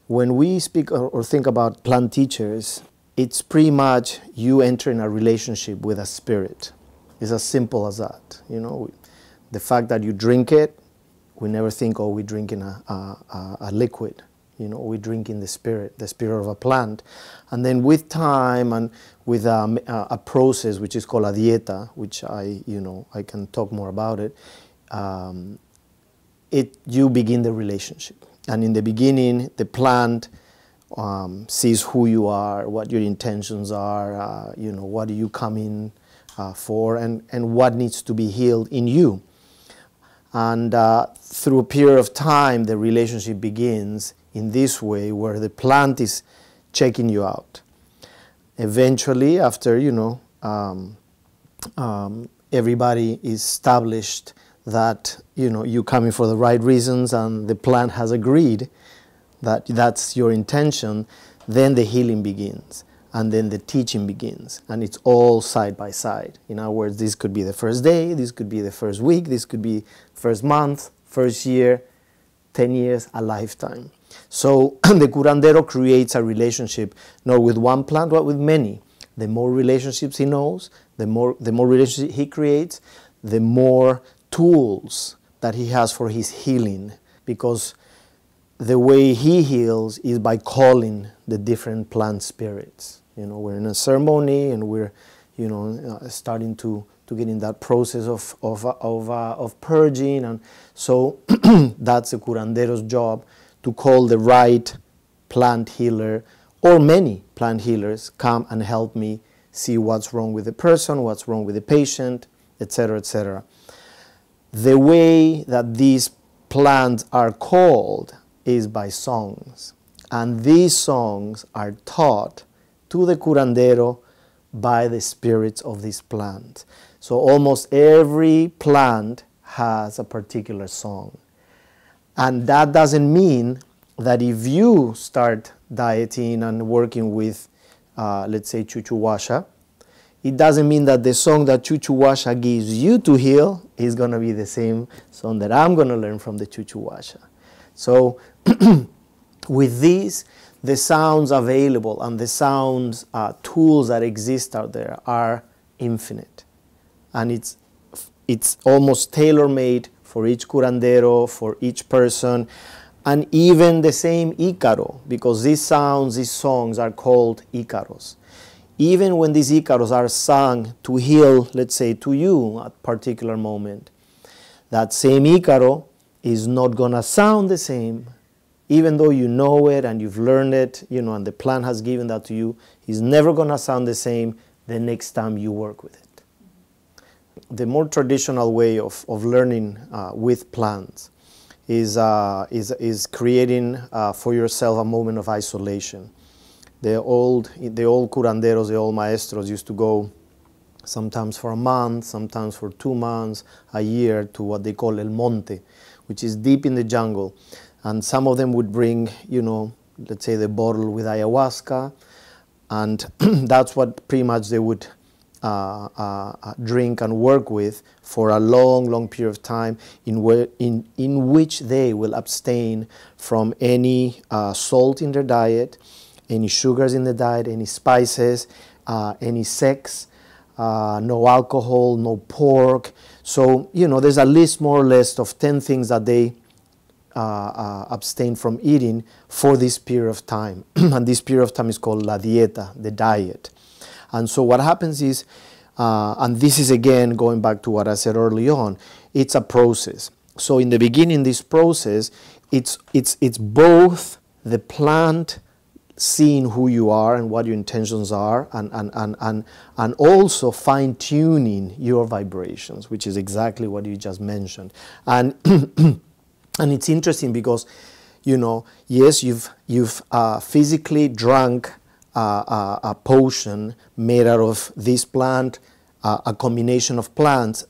when we speak or think about plant teachers, it's pretty much you entering a relationship with a spirit. It's as simple as that. You know, the fact that you drink it, we never think, oh, we're drinking a liquid. You know, we're drinking the spirit of a plant. And then with time and with a process which is called a dieta, which I can talk more about it, you begin the relationship. And in the beginning, the plant sees who you are, what your intentions are, what are you coming for, and what needs to be healed in you. And through a period of time, the relationship begins in this way, where the plant is checking you out. Eventually, after everybody is established that you're coming for the right reasons, and the plant has agreed that that's your intention, then the healing begins, and then the teaching begins, and it's all side by side. In other words, this could be the first day, this could be the first week, this could be first month, first year, 10 years, a lifetime. So the curandero creates a relationship not with one plant, but with many. The more relationships he knows, the more relationships he creates, the more tools that he has for his healing, because the way he heals is by calling the different plant spirits. We're in a ceremony, and we're starting to get in that process of purging, and so that's the curandero's job, to call the right plant healer, or many plant healers, come and help me see what's wrong with the person, what's wrong with the patient, etc., etc. The way that these plants are called is by songs, and these songs are taught to the curandero by the spirits of these plants. So almost every plant has a particular song. And that doesn't mean that if you start dieting and working with, let's say, chuchuwasha, it doesn't mean that the song that chuchuwasha gives you to heal is going to be the same song that I'm going to learn from the chuchuwasha. So with this, the sounds available and the sounds tools that exist out there are infinite. And it's almost tailor-made for each curandero, for each person, and even the same Ícaro, because these sounds, these songs are called Ícaros. Even when these Ícaros are sung to heal, let's say, to you at a particular moment, that same Ícaro is not going to sound the same, even though you know it and you've learned it, and the plant has given that to you, it's never going to sound the same the next time you work with it. The more traditional way of learning with plants is creating for yourself a moment of isolation. The old curanderos, the old maestros used to go sometimes for a month, sometimes for 2 months, a year, to what they call El Monte, which is deep in the jungle. And some of them would bring, let's say the bottle with ayahuasca, and that's what pretty much they would drink and work with for a long, long period of time, in which they will abstain from any salt in their diet, any sugars in the diet, any spices, any sex, no alcohol, no pork. So, there's a list more or less of 10 things that they abstain from eating for this period of time. And this period of time is called la dieta, the diet. And so what happens is, and this is again going back to what I said early on, it's a process. So in the beginning, this process, it's both the plant seeing who you are and what your intentions are, and also fine-tuning your vibrations, which is exactly what you just mentioned. And and it's interesting because, yes, you've physically drunk a potion made out of this plant, a combination of plants,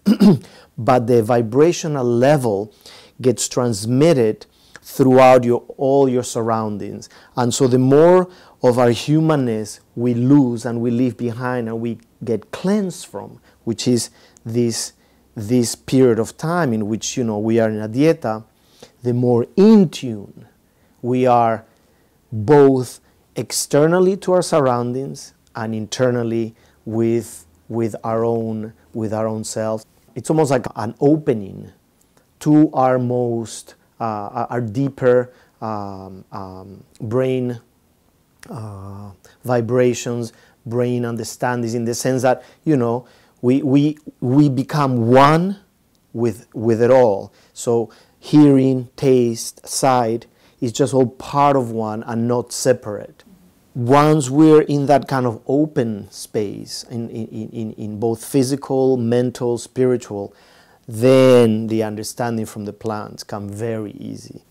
but the vibrational level gets transmitted throughout all your surroundings. And so the more of our humanness we lose and we leave behind and we get cleansed from, which is this period of time in which, we are in a dieta, the more in tune we are both externally to our surroundings and internally with our own selves. It's almost like an opening to our most our deeper brain vibrations, brain understandings, in the sense that, you know, we become one with it all. So hearing, taste, sight is just all part of one and not separate. Once we're in that kind of open space, in both physical, mental, spiritual, then the understanding from the plants come very easy.